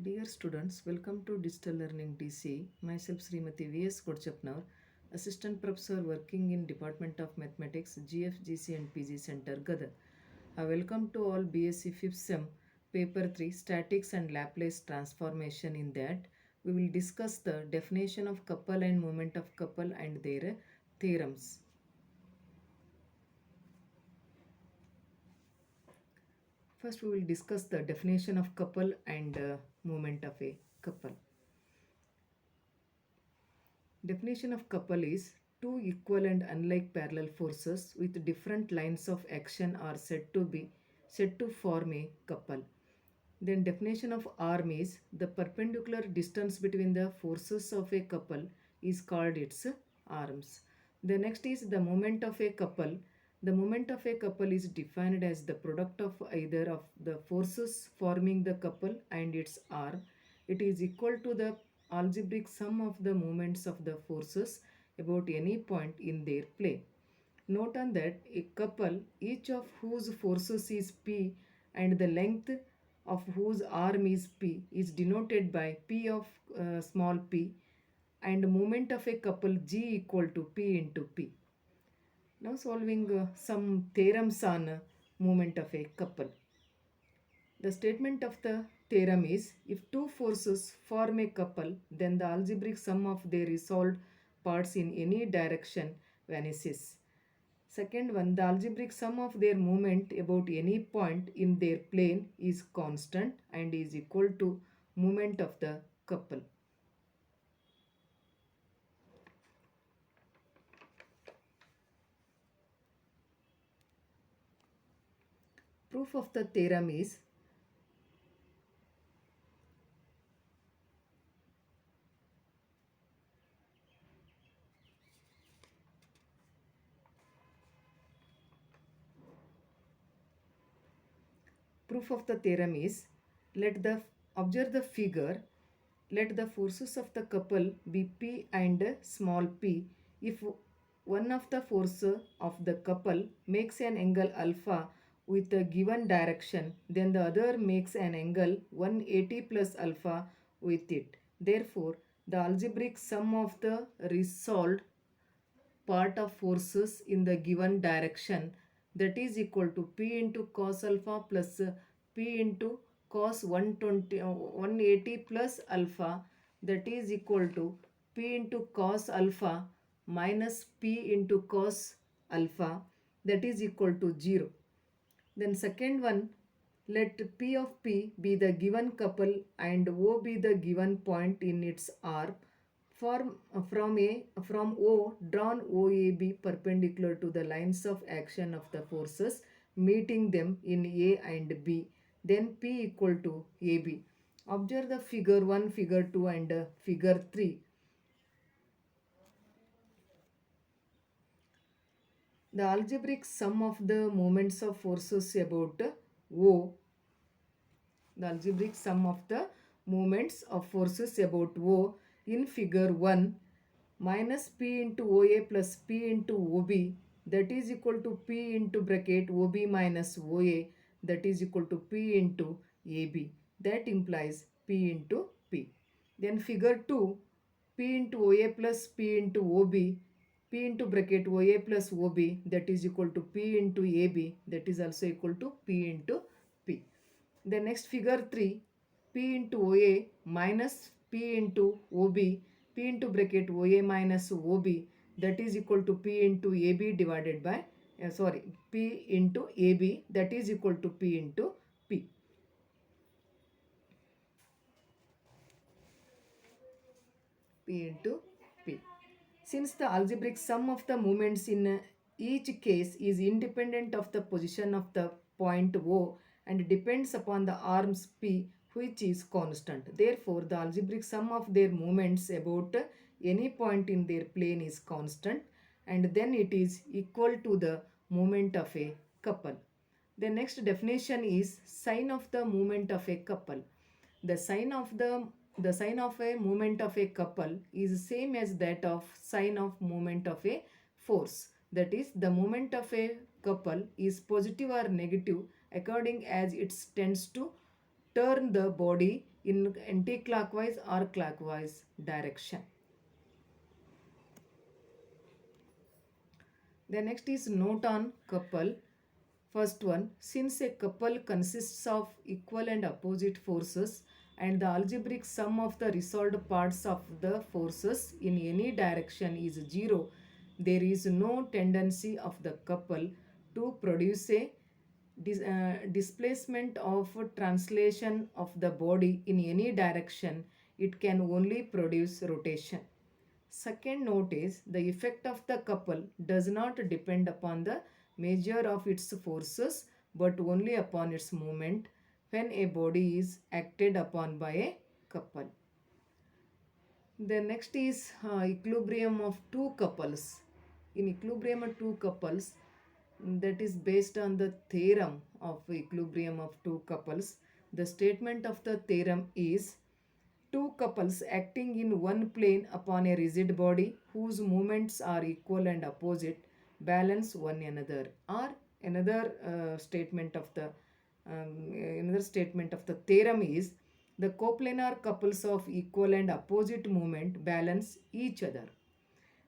Dear students, welcome to Digital Learning DC. Myself Srimati V.S. Kodchapnar, Assistant Professor working in Department of Mathematics, GFGC and PG Center, Gadar. Welcome to all BSc 5th SEM, Paper 3, Statics and Laplace Transformation. In that, we will discuss the definition of couple and moment of couple and their theorems. First, we will discuss the definition of couple and moment of a couple. Definition of couple is two equal and unlike parallel forces with different lines of action are said to form a couple. Then definition of arm is the perpendicular distance between the forces of a couple is called its arms. The next is the moment of a couple. The moment of a couple is defined as the product of either of the forces forming the couple and its arm. It is equal to the algebraic sum of the moments of the forces about any point in their plane. Note on that a couple, each of whose forces is P and the length of whose arm is P, is denoted by P of small p, and moment of a couple G equal to P into P. Now solving some theorems on moment of a couple. The statement of the theorem is if two forces form a couple, then the algebraic sum of their resolved parts in any direction vanishes. Second one, the algebraic sum of their moment about any point in their plane is constant and is equal to moment of the couple. Proof of the theorem is let the observe the figure. Let the forces of the couple be P and small p. If one of the forces of the couple makes an angle alpha with a given direction, then the other makes an angle 180 plus alpha with it. Therefore, the algebraic sum of the resolved part of forces in the given direction, that is equal to P into cos alpha plus P into cos 180 plus alpha, that is equal to P into cos alpha minus P into cos alpha, that is equal to 0. Then second one, let P of P be the given couple and O be the given point in its arc. From O, drawn OAB perpendicular to the lines of action of the forces meeting them in A and B. Then P equal to AB. Observe the figure 1, figure 2 and figure 3. The algebraic sum of the moments of forces about O, the algebraic sum of the moments of forces about O in figure 1 minus P into OA plus P into OB, that is equal to P into bracket OB minus OA, that is equal to P into AB. That implies P into P. Then figure 2, P into OA plus P into OB, P into bracket OA plus OB, that is equal to P into AB, that is also equal to P into P. The next figure 3, P into OA minus P into OB, P into bracket OA minus OB, that is equal to P into AB divided by, P into AB, that is equal to P into P. P into P. Since the algebraic sum of the moments in each case is independent of the position of the point O and depends upon the arms P, which is constant. Therefore, the algebraic sum of their moments about any point in their plane is constant, and then it is equal to the moment of a couple. The next definition is sign of the moment of a couple. The sign of a movement of a couple is same as that of sign of movement of a force. That is, the movement of a couple is positive or negative according as it tends to turn the body in anti-clockwise or clockwise direction. The next is note on couple. First one, since a couple consists of equal and opposite forces and the algebraic sum of the resolved parts of the forces in any direction is zero, there is no tendency of the couple to produce a displacement of translation of the body in any direction. It can only produce rotation. Second note is the effect of the couple does not depend upon the measure of its forces but only upon its movement when a body is acted upon by a couple. The next is equilibrium of two couples. In equilibrium of two couples, that is based on the theorem of equilibrium of two couples. The statement of the theorem is two couples acting in one plane upon a rigid body whose movements are equal and opposite balance one another. Or another statement of the theorem is the coplanar couples of equal and opposite movement balance each other.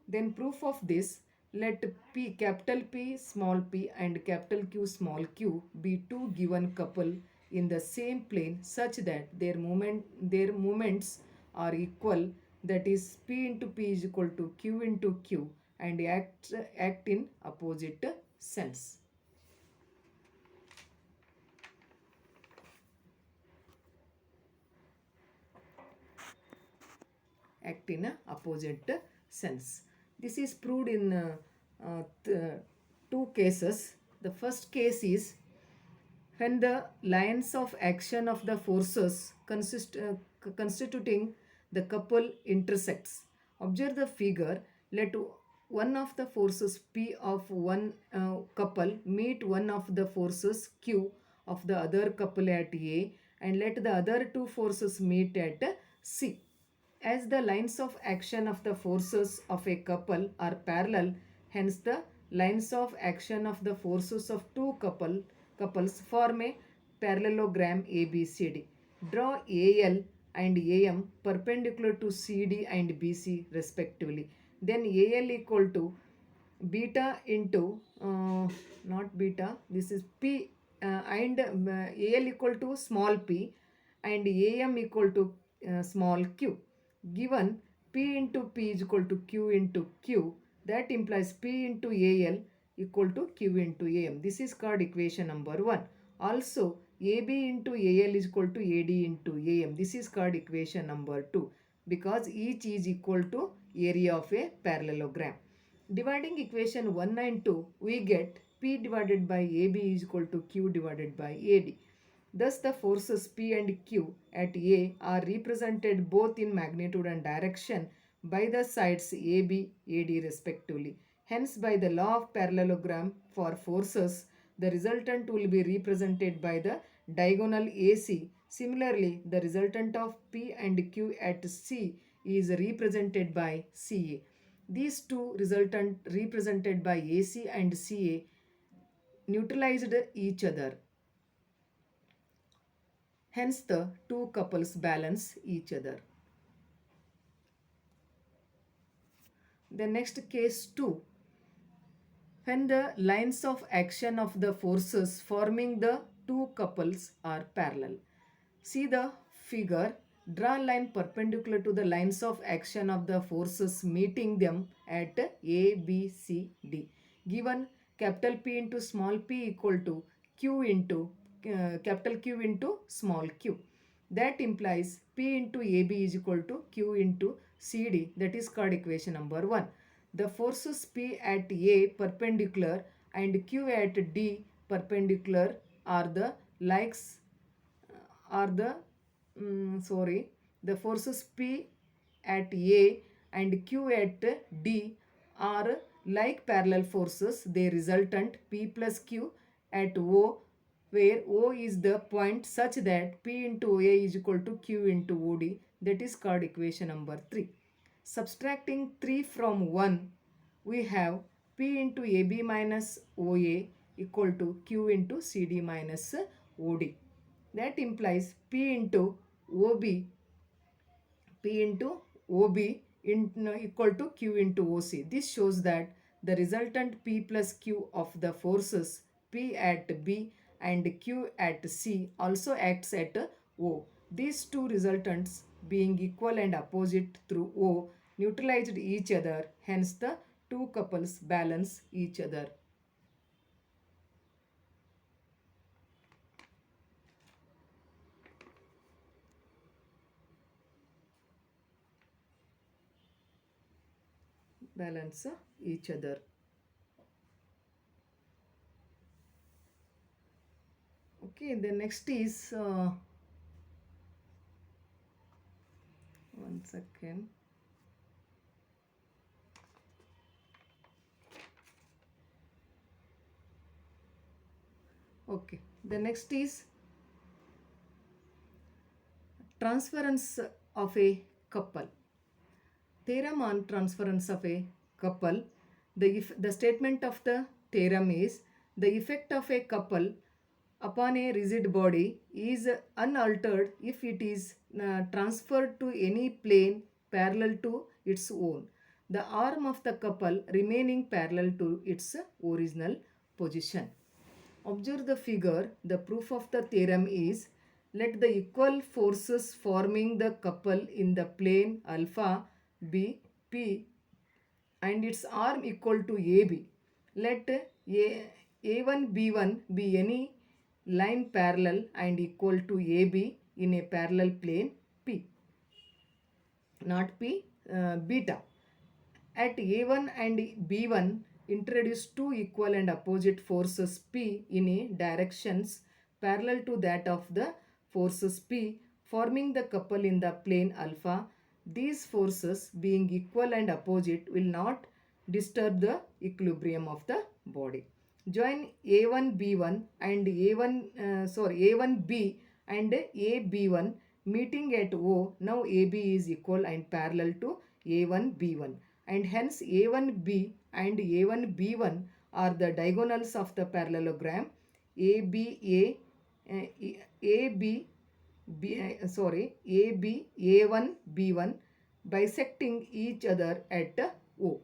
Then proof of this, let P capital P small p and capital Q small q be two given couple in the same plane such that their moments are equal, that is P into P is equal to Q into Q, and act in opposite sense. Act in a opposite sense. This is proved in two cases. The first case is when the lines of action of the forces constituting the couple intersects. Observe the figure. Let one of the forces P of one couple meet one of the forces Q of the other couple at A, and let the other two forces meet at C. As the lines of action of the forces of a couple are parallel, hence the lines of action of the forces of two couples form a parallelogram ABCD. Draw AL and AM perpendicular to CD and BC respectively. Then AL equal to beta into not beta, this is P and AL equal to small p and AM equal to small q. Given P into P is equal to Q into Q, that implies P into AL equal to Q into AM. This is called equation number 1. Also, AB into AL is equal to AD into AM. This is called equation number 2 because each is equal to area of a parallelogram. Dividing equation 1 and 2, we get P divided by AB is equal to Q divided by AD. Thus, the forces P and Q at A are represented both in magnitude and direction by the sides AB, AD respectively. Hence, by the law of parallelogram for forces, the resultant will be represented by the diagonal AC. Similarly, the resultant of P and Q at C is represented by CA. These two resultant represented by AC and CA neutralized each other. Hence, the two couples balance each other. The next case 2. When the lines of action of the forces forming the two couples are parallel. See the figure. Draw a line perpendicular to the lines of action of the forces meeting them at A, B, C, D. Given capital P into small p equal to Q into capital Q into small q. That implies P into AB is equal to Q into CD. That is called equation number 1. The forces P at A perpendicular and Q at D perpendicular are the likes are the forces P at A and Q at D are like parallel forces. They resultant P plus Q at O, where O is the point such that P into OA is equal to Q into OD. That is called equation number 3. Subtracting 3 from 1, we have P into AB minus OA equal to Q into CD minus OD. That implies P into OB, P into OB equal to Q into OC. This shows that the resultant P plus Q of the forces P at B and Q at C also acts at O. These two resultants being equal and opposite through O neutralized each other, hence the two couples balance each other. Balance each other. Okay, the next is one second. Okay, the next is transference of a couple. Theorem on transference of a couple. The statement of the theorem is the effect of a couple upon a rigid body is unaltered if it is transferred to any plane parallel to its own, the arm of the couple remaining parallel to its original position. Observe the figure. The proof of the theorem is let the equal forces forming the couple in the plane alpha be P and its arm equal to AB. Let A1 B1 be any line parallel and equal to AB in a parallel plane P, not P, beta. At A1 and B1, introduce two equal and opposite forces P in a directions parallel to that of the forces P forming the couple in the plane alpha. These forces being equal and opposite will not disturb the equilibrium of the body. Join A1B1 and A1B and AB1 meeting at O. Now AB is equal and parallel to A1B1 and hence A1B and A1B1 are the diagonals of the parallelogram ABA AB AB A1 B1 bisecting each other at O.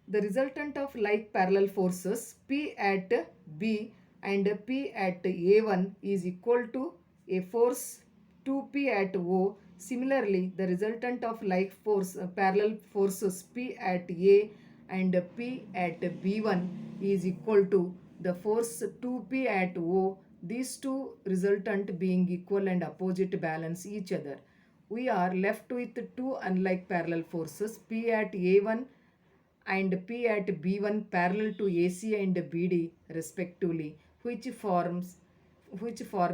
The resultant of like parallel forces P at B and P at A1 is equal to a force 2P at O. Similarly, the resultant of like parallel forces P at A and P at B1 is equal to the force 2P at O. These two resultant being equal and opposite balance each other. We are left with two unlike parallel forces P at A1 and P at B1 parallel to AC and BD respectively, which form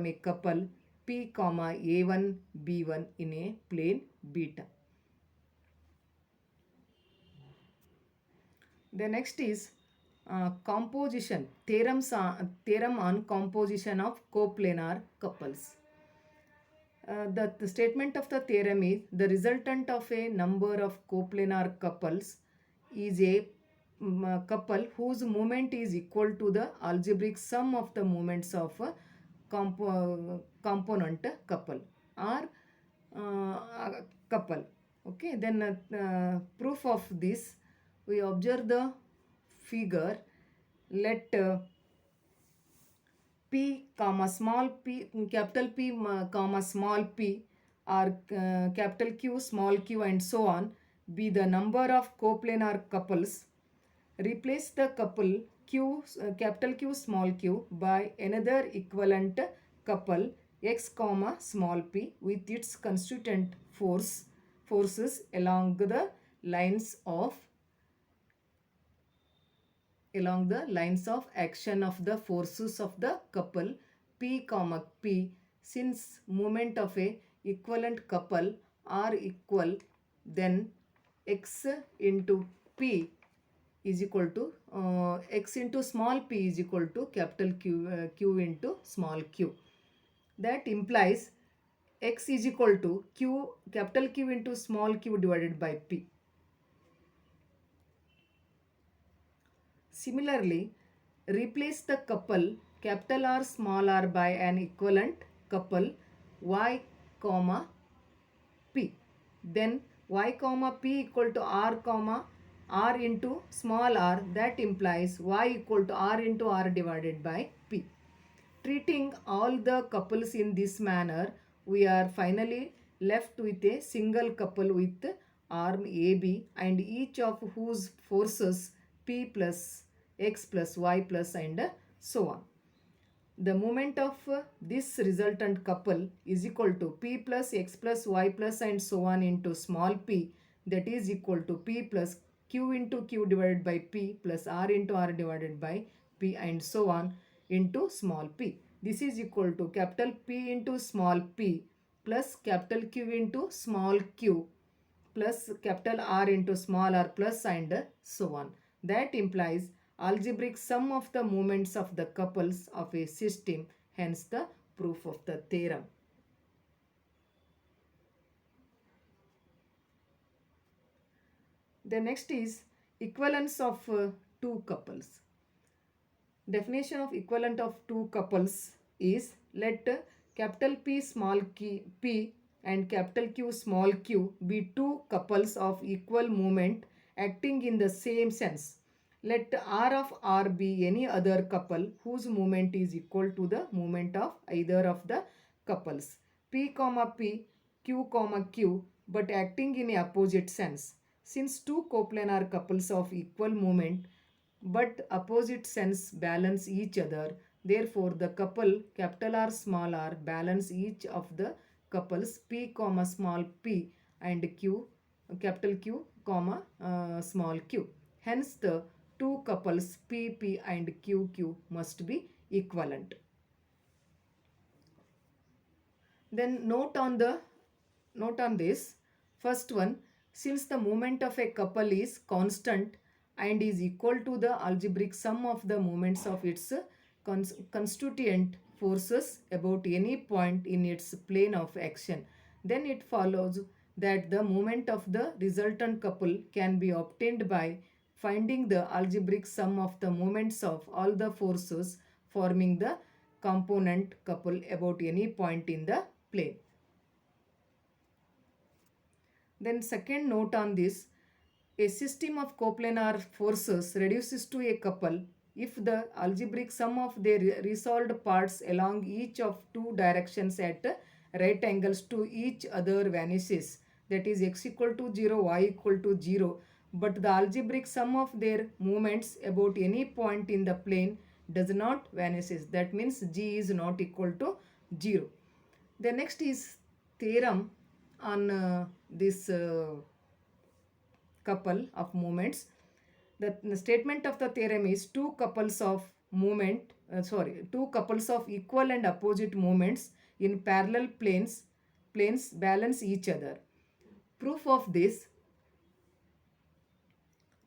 a couple P comma A1 B1 in a plane beta. The next is composition theorem on composition of coplanar couples. The statement of the theorem is the resultant of a number of coplanar couples is a couple whose moment is equal to the algebraic sum of the moments of a component couple or couple. Okay, then proof of this, we observe the figure. Let P comma small p capital P comma small p or capital Q small q and so on be the number of coplanar couples. Replace the couple Q capital Q small q by another equivalent couple x comma small p with its constituent forces along the lines of action of the forces of the couple P comma P. Since moment of a equivalent couple are equal, then x into P is equal to x into small p is equal to capital Q into small q. That implies x is equal to q capital Q into small q divided by p. Similarly, replace the couple capital R small r by an equivalent couple y comma p. Then y comma p equal to r comma r into small r, that implies y equal to r into r divided by p. Treating all the couples in this manner, we are finally left with a single couple with arm AB and each of whose forces P plus X plus Y plus and so on. The moment of this resultant couple is equal to P plus X plus Y plus and so on into small p, that is equal to P plus Q into Q divided by P plus R into R divided by P and so on into small p. This is equal to capital P into small p plus capital Q into small q plus capital R into small r plus and so on. That implies algebraic sum of the moments of the couples of a system, hence the proof of the theorem. The next is equivalence of two couples. Definition of equivalent of two couples is, let capital P small p and capital Q small q be two couples of equal moment acting in the same sense. Let R of R be any other couple whose moment is equal to the moment of either of the couples. P comma P, Q comma Q, but acting in a opposite sense. Since two coplanar couples of equal moment but opposite sense balance each other, therefore the couple capital R small r balance each of the couples P comma small p and Q capital Q comma small q. Hence the two couples P P and Q Q must be equivalent. Then note on this. First one, since the moment of a couple is constant and is equal to the algebraic sum of the moments of its constituent forces about any point in its plane of action, then it follows that the moment of the resultant couple can be obtained by finding the algebraic sum of the moments of all the forces forming the component couple about any point in the plane. Then second note on this, a system of coplanar forces reduces to a couple if the algebraic sum of their resolved parts along each of two directions at right angles to each other vanishes. That is x equal to 0, y equal to 0. But the algebraic sum of their moments about any point in the plane does not vanishes. That means g is not equal to 0. The next is theorem on this couple of moments. The statement of the theorem is two couples of equal and opposite moments in parallel planes balance each other. Proof of this,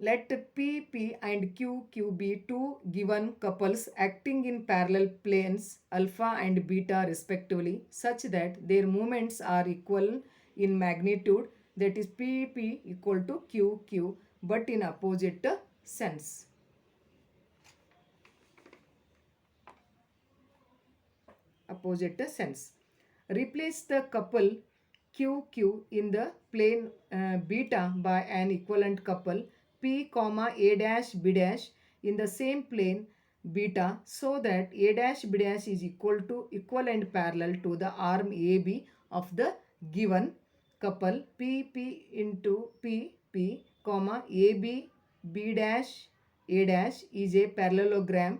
let P, P and Q, Q be two given couples acting in parallel planes alpha and beta respectively, such that their moments are equal in magnitude, that is P, P equal to Q, Q, but in opposite sense. Replace the couple Q, Q in the plane beta by an equivalent couple P comma A dash B dash in the same plane beta, so that A dash B dash is equal and parallel to the arm AB of the given couple P P into P P comma AB B dash A dash is a parallelogram.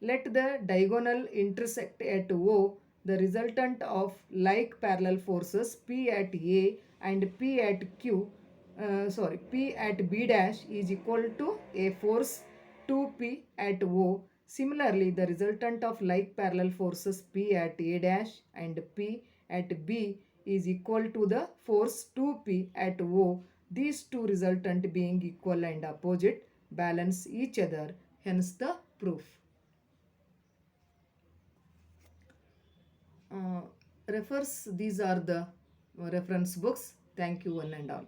Let the diagonal intersect at O. The resultant of like parallel forces P at A and P at P at B dash is equal to a force 2P at O. Similarly, the resultant of like parallel forces P at A dash and P at B is equal to the force 2P at O. These two resultant being equal and opposite balance each other, hence the proof. These are the reference books. Thank you one and all.